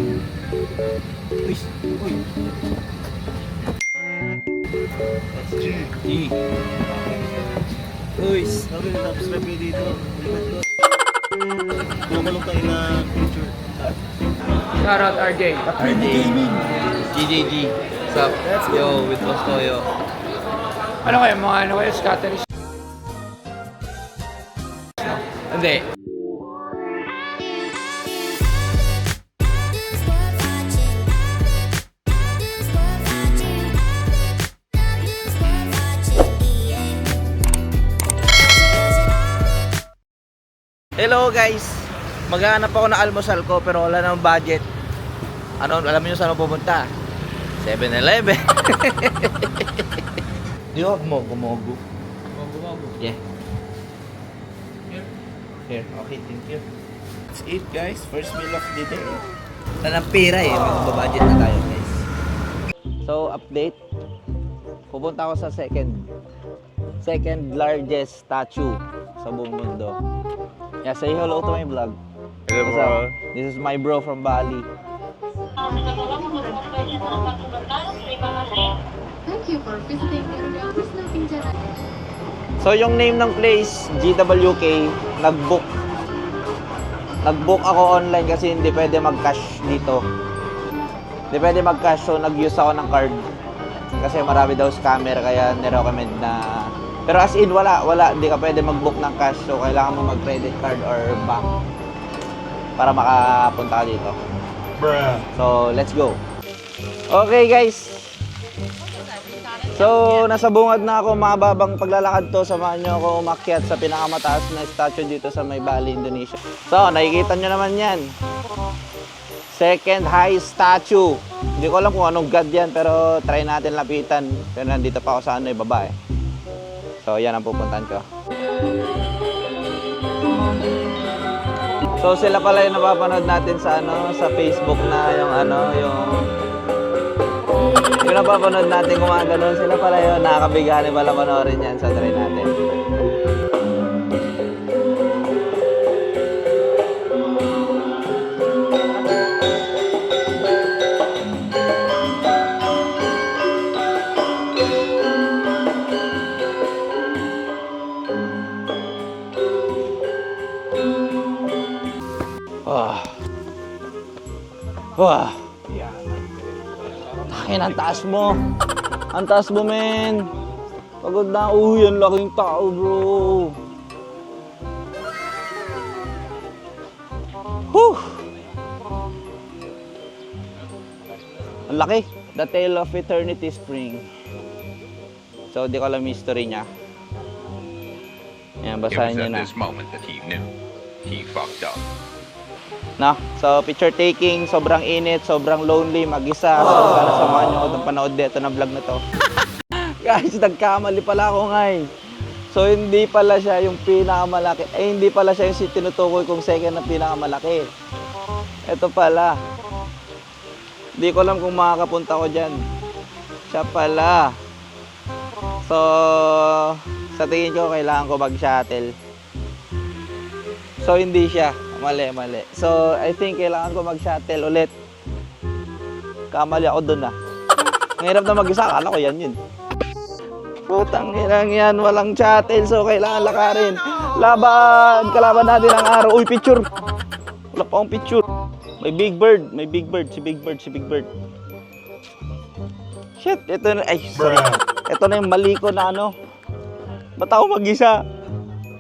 Uy, uy. That's G. G. Uy, sabi na subscribe kayo dito. Bumalong tayo na picture. Shoutout RJ. RJ Gaming. GJG. What's up? Yo, with Boss Toyo. Ano kayo, mga ano kayo, scatterers? Hindi. Hello guys, maghahanap ako ng almusal ko pero wala namang budget. Ano, alam niyo saan ako pupunta? 7-Eleven. Do you have mogo? Mogo. Yeah. Here, okay, thank you. That's it guys, first meal of the day. Wala ng pera eh, magbabudget na tayo guys. So, update. Pupunta ako sa second largest statue sa buong mundo. Yeah, say hello to my vlog. Hello bro. This is my bro from Bali. Thank you for visiting Area Wisna. So yung name ng place, GWK, nag-book ako online kasi hindi pwede mag-cash dito. Hindi pwede mag-cash, so nag-use ako ng card. Kasi marami daw scammer kaya nirecommend na. Pero as in, wala, hindi ka pwede mag-book ng cash, so kailangan mo mag-credit card or bank para makapunta ka dito. Bruh. So, let's go. Okay guys. So, nasa bungad na ako, mababang paglalakad to. Samahan nyo ako umakyat sa pinakamataas na statue dito sa may Bali, Indonesia. So, nakikita nyo naman yan. Second highest statue. Hindi ko alam kung anong god yan, pero try natin lapitan. Pero nandito pa ako sa ibaba eh. So, yan ang pupuntahan ko. So, sila pala yung napapanood natin sa sa Facebook na yung napapanood natin kung mga ganun. Sila pala yun, nakakabigani pala panoorin yan. So, try natin. Wah. Takin, ang taas mo. Ang taas mo, men. Pagod na. Uy, ang laking tao, bro. Whew. Ang laki. The Tale of Eternity Spring. So, di ko alam yung history niya. Yan, basahin niyo na. This moment that he knew he fucked up. No? So, picture taking, sobrang init, sobrang lonely, mag-isa. So, sana samahan nyo ako ng panood dito ng vlog na to. Guys, nagkamali pala ako ngayon. So, hindi pala siya yung pinakamalaki. Hindi pala siya yung tinutukoy kong second na pinakamalaki. Ito pala. Hindi ko alam kung makakapunta ko dyan. Siya pala. So, sa tingin ko, kailangan ko mag-shuttle. So, hindi siya. Mali. So, I think kailangan ko mag-shuttle ulit. Kamali ako dun ah. Ang hirap na mag-isa, akala ko yun. Putang inang yan, walang shuttle, so kailangan lakarin. Laban! Kalaban natin ang araw. Uy, picture! Wala pa akong picture. May Big Bird, si Big Bird. Shit, ito na, ay, sorry. Ito na yung mali ko na Ba't ako mag-isa?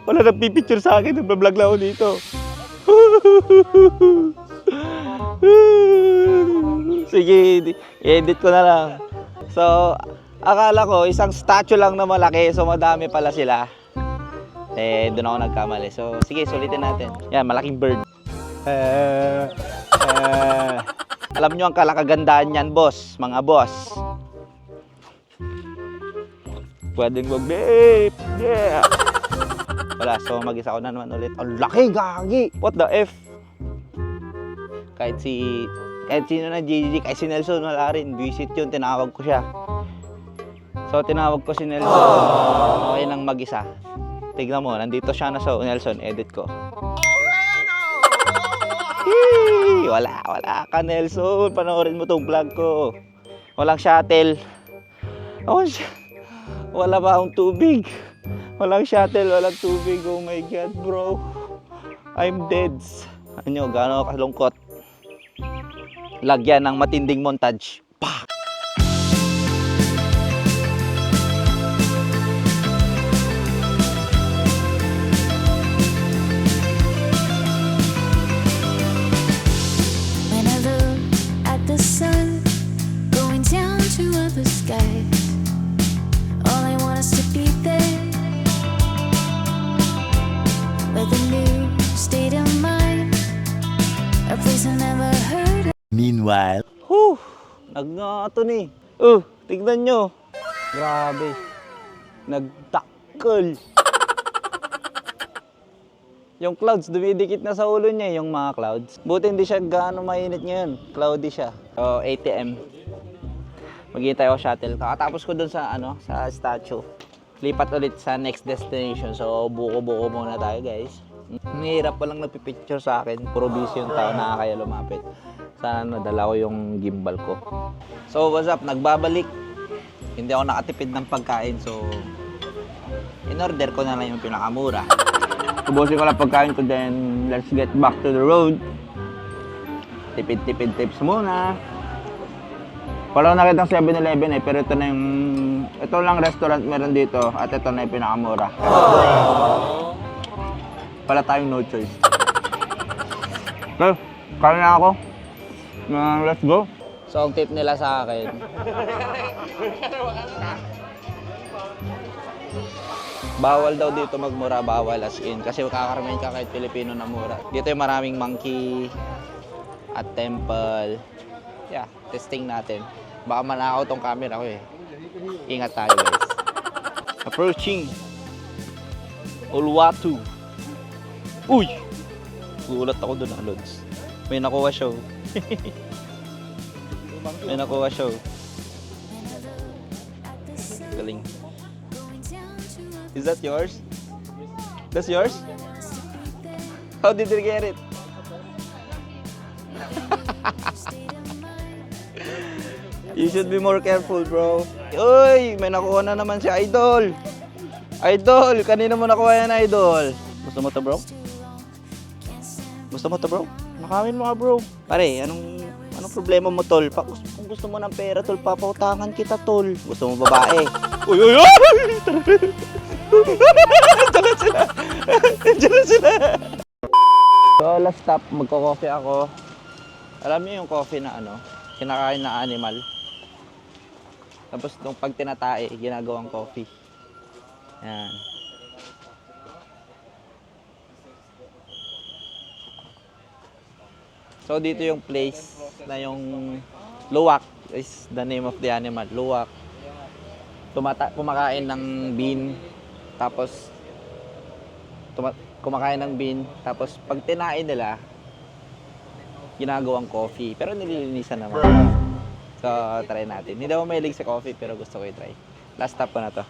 Wala nang pipicture sa akin, nagbablog lang ako dito. Sige, edit ko na lang. So, akala ko isang statue lang na malaki, so madami pala sila. Doon ako nagkamali. So, sige, sulitin natin. Yan, malaking bird. Alam nyo ang kalakagandaan yan, boss, mga boss. Pwedeng mag-babe. Yeah. Wala, so mag-isa ko na naman ulit. Ang laki, gagi! What the F? Kahit sino na GG, kahit si Nelson wala rin. Visit yun, tinawag ko siya. So, tinawag ko si Nelson. Okay nang mag-isa. Tignan mo, nandito siya na sa Nelson, edit ko. Yee! Wala ka, Nelson. Panoorin mo tong vlog ko. Walang shuttle. Wala ba akong tubig? Walang shuttle, walang tubig. Oh my God, bro. I'm dead. Ano, gaano kalungkot. Lagyan ng matinding montage. Pa! When I look at the sun going down to other skies, all I want is to be there with a new state of mind, a place I never heard of. Meanwhile. Nagnato ni. Tignan nyo. Grabe. Nagtakkel. Yung clouds, dumidikit na sa ulo niya yung mga clouds. Buti hindi siya gaano mainit ngayon. Cloudy siya. So, ATM. Maghihintay ako shuttle. Kakatapos ko dun sa, sa statue. Lipat ulit sa next destination. So, buko-buko muna tayo, guys. Mahirap palang nagpipicture sa akin. Puro busy yung tao, nakakaya lumapit. Sana nadala ko yung gimbal ko. So, what's up? Nagbabalik. Hindi ako nakatipid ng pagkain. So, in-order ko na lang yung pinakamura. Tubusin ko lang pagkain ko, then let's get back to the road. Tipid-tipid tips muna. Wala ko nakitang 7-Eleven pero ito na yung... Ito lang restaurant meron dito at ito na yung pinakamura. Wala tayong no choice. Okay, kain na ako. Let's go. So, ang tip nila sa akin, bawal daw dito magmura, bawal as in. Kasi kakaramihan ka kahit Pilipino na mura. Dito yung maraming monkey at temple. Yeah, testing natin. Baka manakaw tong camera ko eh. Ingat tayo, guys. Approaching Uluwatu. Uy! Gulat ako dun, Lods. May nakuha siya. May nakuha siya. Galing. Is that yours? That's yours? How did you get it? You should be more careful, bro. Uy! May nakuha na naman si Idol. Idol! Kanina mo nakuha yan, Idol. Gusto mo to, bro? Gusto mo to, bro? Nakawin mo ka, bro. Pare, anong problema mo, tol? Kung gusto mo ng pera, tol, papautangan kita, tol. Gusto mo babae? Uy, uy, uy! Diyan sila! Diyan sila! So, last stop, magko-coffee ako. Alam niyo yung coffee na kinakain na animal. Tapos nung pag tinatae, ginagawang coffee. Yan. So dito yung place na yung luwak is the name of the animal. Luwak. Kumakain ng bean. Tapos kumakain ng bean. Tapos pag tinain nila, ginagawang coffee. Pero nililinisan naman. So try natin. Hindi ako mahilig sa coffee pero gusto ko i-try. Last stop ko na to.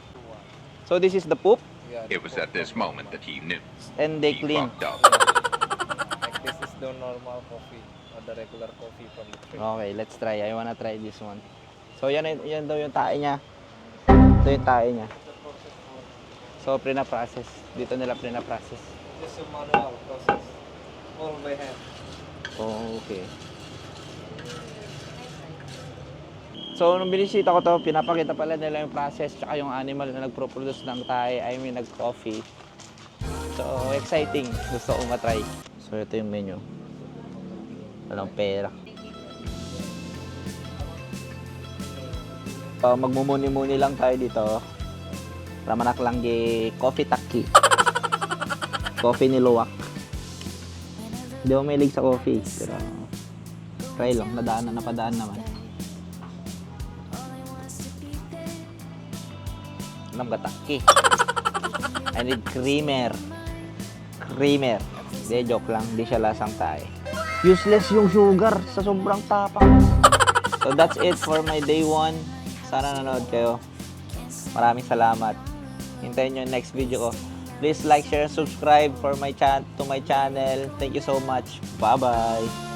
So this is the poop. It was at this moment that he knew And they he clean. fucked up. Like this is the normal coffee or the regular coffee from the tree. Okay, let's try. I wanna try this one. So yan daw yung tae niya. Ito yung tae niya. So pre-na-process. Dito nila pre-na-process. Just a manual process. All by hand. Oh, okay. So nung binisita ko to, pinapakita pala nila yung process tsaka yung animal na nagpo-produce ng tae, nag-coffee. So exciting. Gusto ko matry. So ito yung menu. Walang pera. Magmumuni-muni lang tayo dito. Ramanak lang di coffee taki. Coffee ni Luwak. Hindi ako mahilig sa coffee. Pero try lang. Napadaan naman. Alam ka taki. I need creamer. Creamer. Hindi, joke lang. Hindi siya lasang tae. Useless yung sugar sa sobrang tapang. So that's it for my day 1. Sana nanood kayo. Maraming salamat. Hintayin nyo yung next video ko. Please like, share, subscribe to my channel. Thank you so much. Bye-bye.